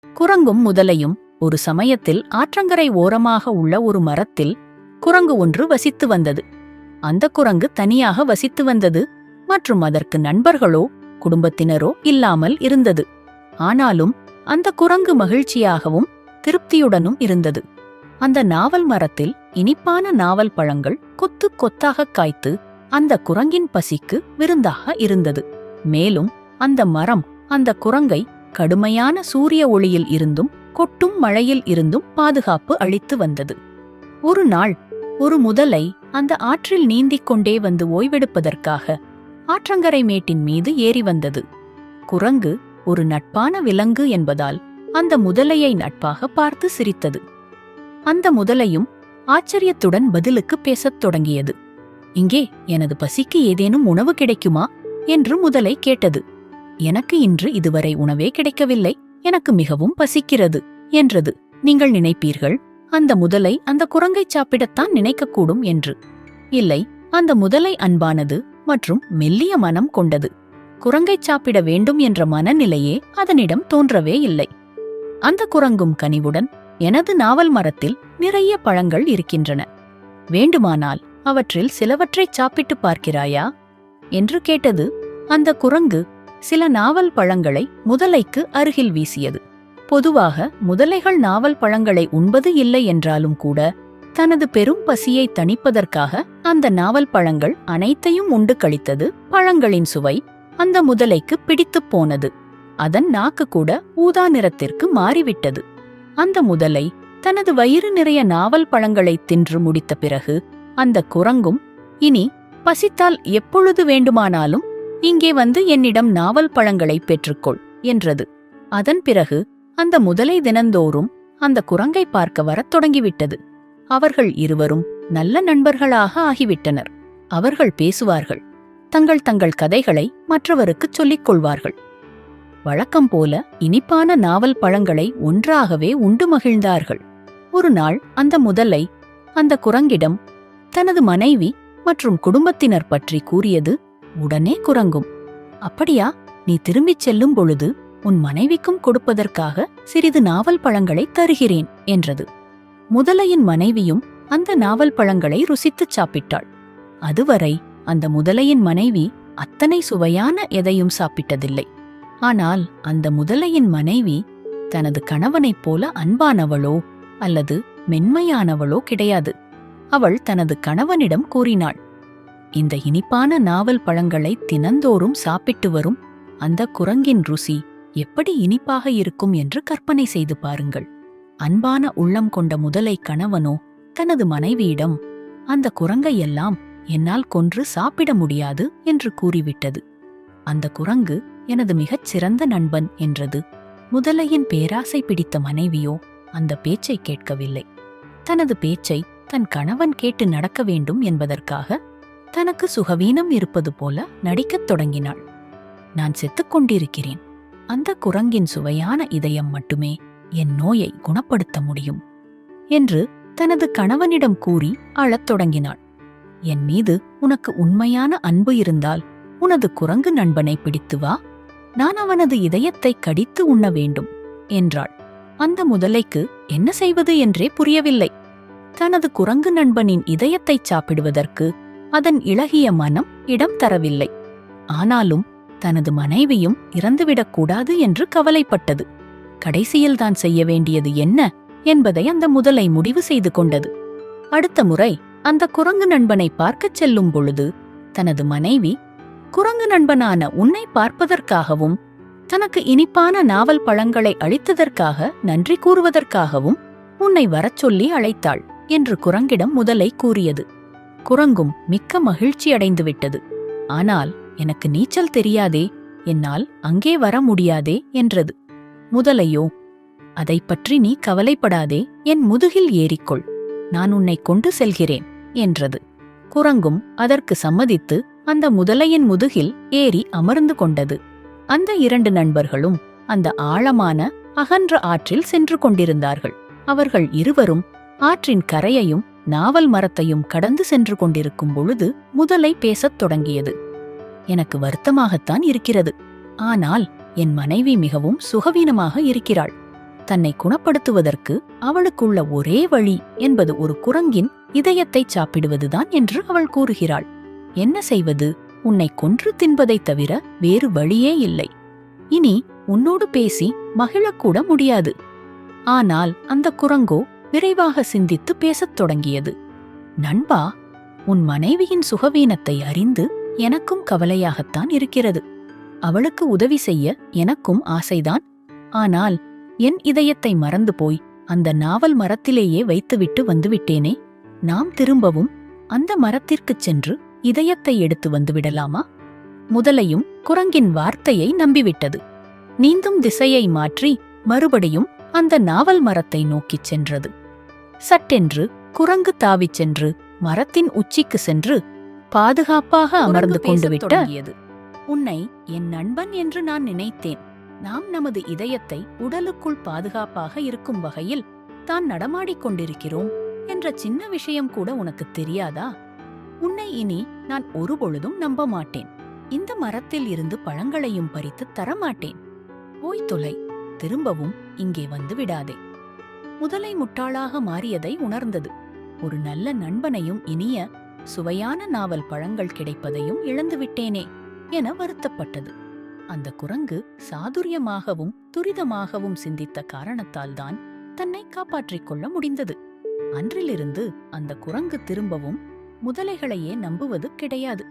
குரங்கும் முதலையும் ஒரு சமயத்தில் ஆற்றங்கரை ஓரமாக உள்ள ஒரு மரத்தில் குரங்கு ஒன்று வசித்து வந்தது. அந்த குரங்கு தனியாக வசித்து வந்தது மற்றும் அதற்கு நண்பர்களோ குடும்பத்தினரோ இல்லாமல் இருந்தது. ஆனாலும் அந்த குரங்கு மகிழ்ச்சியாகவும் திருப்தியுடனும் இருந்தது. அந்த நாவல் மரத்தில் இனிப்பான நாவல் பழங்கள் கொத்து கொத்தாக காய்த்து அந்த குரங்கின் பசிக்கு விருந்தாக இருந்தது. மேலும் அந்த மரம் அந்த குரங்கை கடுமையான சூரிய ஒளியில் இருந்தும் கொட்டும் மழையில் இருந்தும் பாதுகாப்பு அளித்து வந்தது. ஒரு நாள் ஒரு முதலை அந்த ஆற்றில் நீந்திக் கொண்டே வந்து ஓய்வெடுப்பதற்காக ஆற்றங்கரை மேட்டின் மீது ஏறி வந்தது. குரங்கு ஒரு நட்பான விலங்கு என்பதால் அந்த முதலையை நட்பாக பார்த்து சிரித்தது. அந்த முதலையும் ஆச்சரியத்துடன் பதிலுக்கு பேசத் தொடங்கியது. இங்கே எனது பசிக்கு ஏதேனும் உணவு கிடைக்குமா என்று முதலை கேட்டது. எனக்கு இன்று இதுவரை உணவே கிடைக்கவில்லை, எனக்கு மிகவும் பசிக்கிறது என்றது. நீங்கள் நினைப்பீர்கள், அந்த முதலை அந்த குரங்கை சாப்பிடத்தான் நினைக்கக்கூடும் என்று. இல்லை, அந்த முதலை அன்பானது மற்றும் மெல்லிய மனம் கொண்டது. குரங்கை சாப்பிட வேண்டும் என்ற மனநிலையே அதனிடம் தோன்றவே இல்லை. அந்த குரங்கும் கனிவுடன், எனது நாவல் மரத்தில் நிறைய பழங்கள் இருக்கின்றன, வேண்டுமானால் அவற்றில் சிலவற்றை சாப்பிட்டு பார்க்கிறாயா என்று கேட்டது. அந்த குரங்கு சில நாவல் பழங்களை முதலைக்கு அருகில் வீசியது. பொதுவாக முதலைகள் நாவல் பழங்களை உண்பது இல்லை என்றாலும் கூட தனது பெரும் பசியை தணிப்பதற்காக அந்த நாவல் பழங்கள் அனைத்தையும் உண்டு கழித்தது. பழங்களின் சுவை அந்த முதலைக்கு பிடித்துப் போனது. அதன் நாக்கு கூட ஊதா நிறத்திற்கு மாறிவிட்டது. அந்த முதலை தனது வயிறு நிறைய நாவல் பழங்களை தின்று முடித்த பிறகு அந்த குரங்கும், இனி பசித்தால் எப்பொழுது வேண்டுமானாலும் இங்கே வந்து என்னிடம் நாவல் பழங்களை பெற்றுக்கொள் என்றது. அதன் பிறகு அந்த முதலை தினந்தோறும் அந்த குரங்கை பார்க்க வரத் தொடங்கிவிட்டது. அவர்கள் இருவரும் நல்ல நண்பர்களாக ஆகிவிட்டனர். அவர்கள் பேசுவார்கள், தங்கள் தங்கள் கதைகளை மற்றவருக்குச் சொல்லிக் கொள்வார்கள். வழக்கம் போல இனிப்பான நாவல் பழங்களை ஒன்றாகவே உண்டு மகிழ்ந்தார்கள். ஒரு நாள் அந்த முதலை அந்த குரங்கிடம் தனது மனைவி மற்றும் குடும்பத்தினர் பற்றி கூறியது. உடனே குரங்கும், அப்படியா, நீ திரும்பிச் செல்லும் பொழுது உன் மனைவிக்கும் கொடுப்பதற்காக சிறிது நாவல் பழங்களை தருகிறேன் என்றது. முதலையின் மனைவியும் அந்த நாவல் பழங்களை ருசித்துச் சாப்பிட்டாள். அதுவரை அந்த முதலையின் மனைவி அத்தனை சுவையான எதையும் சாப்பிட்டதில்லை. ஆனால் அந்த முதலையின் மனைவி தனது கணவனைப் போல அன்பானவளோ அல்லது மென்மையானவளோ கிடையாது. அவள் தனது கணவனிடம் கூறினாள், இந்த இனிப்பான நாவல் பழங்களை தினந்தோறும் சாப்பிட்டு வரும் அந்த குரங்கின் ருசி எப்படி இனிப்பாக இருக்கும் என்று கற்பனை செய்து பாருங்கள். அன்பான உள்ளம் கொண்ட முதலை கணவனோ தனது மனைவியிடம், அந்த குரங்கையெல்லாம் என்னால் கொன்று சாப்பிட முடியாது என்று கூறிவிட்டது. அந்த குரங்கு எனது மிகச் சிறந்த நண்பன் என்றது. முதலையின் பேராசை பிடித்த மனைவியோ அந்த பேச்சை கேட்கவில்லை. தனது பேச்சை தன் கணவன் கேட்டு நடக்க வேண்டும் என்பதற்காக தனக்கு சுகவீனம் இருப்பது போல நடிக்கத் தொடங்கினாள். நான் செத்துக் கொண்டிருக்கிறேன், அந்த குரங்கின் சுவையான இதயம் மட்டுமே என் நோயை குணப்படுத்த முடியும் என்று தனது கணவனிடம் கூறி அழத் தொடங்கினாள். என் மீது உனக்கு உண்மையான அன்பு இருந்தால் உனது குரங்கு நண்பனை பிடித்து வா, நான் அவனது இதயத்தை கடித்து உண்ண வேண்டும் என்றாள். அந்த முதலைக்கு என்ன செய்வது என்றே புரியவில்லை. தனது குரங்கு நண்பனின் இதயத்தை சாப்பிடுவதற்கு அதன் இளகிய மனம் இடம் தரவில்லை. ஆனாலும் தனது மனைவியும் இறந்துவிடக்கூடாது என்று கவலைப்பட்டது. கடைசியில் தான் செய்ய வேண்டியது என்ன என்பதை அந்த முதலை முடிவு செய்து கொண்டது. அடுத்த முறை அந்த குரங்கு நண்பனை பார்க்கச் செல்லும் பொழுது தனது மனைவி, குரங்கு நண்பனான உன்னை பார்ப்பதற்காகவும் தனக்கு இனிப்பான நாவல் பழங்களை அளித்ததற்காக நன்றி கூறுவதற்காகவும் உன்னை வரச் சொல்லி அழைத்தாள் என்று குரங்கிடம் முதலை கூறியது. குரங்கும் மிக்க மகிழ்ச்சியடைந்துவிட்டது. ஆனால் எனக்கு நீச்சல் தெரியாதே, என்னால் அங்கே வர முடியாதே என்றது. முதலையோ, அதைப் பற்றி நீ கவலைப்படாதே, என் முதுகில் ஏறிக்கொள், நான் உன்னை கொண்டு செல்கிறேன் என்றது. குரங்கும் அதற்கு சம்மதித்து அந்த முதலையின் முதுகில் ஏறி அமர்ந்து கொண்டது. அந்த இரண்டு நண்பர்களும் அந்த ஆழமான அகன்ற ஆற்றில் சென்று கொண்டிருந்தார்கள். அவர்கள் இருவரும் ஆற்றின் கரையையும் நாவல் மரத்தையும் கடந்து சென்று கொண்டிருக்கும் பொழுது முதலை பேசத் தொடங்கியது. எனக்கு வருத்தமாகத்தான் இருக்கிறது, ஆனால் என் மனைவி மிகவும் சுகவீனமாக இருக்கிறாள். தன்னை குணப்படுத்துவதற்கு அவளுக்குள்ள ஒரே வழி என்பது ஒரு குரங்கின் இதயத்தை சாப்பிடுவதுதான் என்று அவள் கூறுகிறாள். என்ன செய்வது? உன்னை கொன்று தின்பதைத் தவிர வேறு வழியே இல்லை. இனி உன்னோடு பேசி மகிழக்கூட முடியாது. ஆனால் அந்த குரங்கோ விரைவாக சிந்தித்து பேசத் தொடங்கியது. நண்பா, உன் மனைவியின் சுகவீனத்தை அறிந்து எனக்கும் கவலையாகத்தான் இருக்கிறது. அவளுக்கு உதவி செய்ய எனக்கும் ஆசைதான். ஆனால் என் இதயத்தை மறந்து போய் அந்த நாவல் மரத்திலேயே வைத்துவிட்டு வந்துவிட்டேனே. நாம் திரும்பவும் அந்த மரத்திற்குச் சென்று இதயத்தை எடுத்து வந்துவிடலாமா? முதலையும் குரங்கின் வார்த்தையை நம்பிவிட்டது. நீந்தும் திசையை மாற்றி மறுபடியும் அந்த நாவல் மரத்தை நோக்கிச் சென்றது. சட்டென்று குரங்கு தாவிச் சென்று மரத்தின் உச்சிக்கு சென்று பாதுகாப்பாக அமர்ந்து கொண்டு விட்டது. உன்னை என் நண்பன் என்று நான் நினைத்தேன். நாம் நமது இதயத்தை உடலுக்குள் பாதுகாப்பாக இருக்கும் வகையில் தான் நடமாடிக் கொண்டிருக்கிறோம் என்ற சின்ன விஷயம் கூட உனக்கு தெரியாதா? உன்னை இனி நான் ஒருபொழுதும் நம்ப மாட்டேன். இந்த மரத்தில் இருந்து பழங்களையும் பறித்து தரமாட்டேன். போய் தொலை. திரும்பவும் இங்கே வந்து விடாதே. முதலை முட்டாளாக மாறியதை உணர்ந்தது. ஒரு நல்ல நண்பனையும் இனிய சுவையான நாவல் பழங்கள் கிடைப்பதையும் இழந்துவிட்டேனே என வருத்தப்பட்டது. அந்த குரங்கு சாதுரியமாகவும் துரிதமாகவும் சிந்தித்த காரணத்தால்தான் தன்னை காப்பாற்றிக் கொள்ள முடிந்தது. அன்றிலிருந்து அந்த குரங்கு திரும்பவும் முதலைகளையே நம்புவது கிடையாது.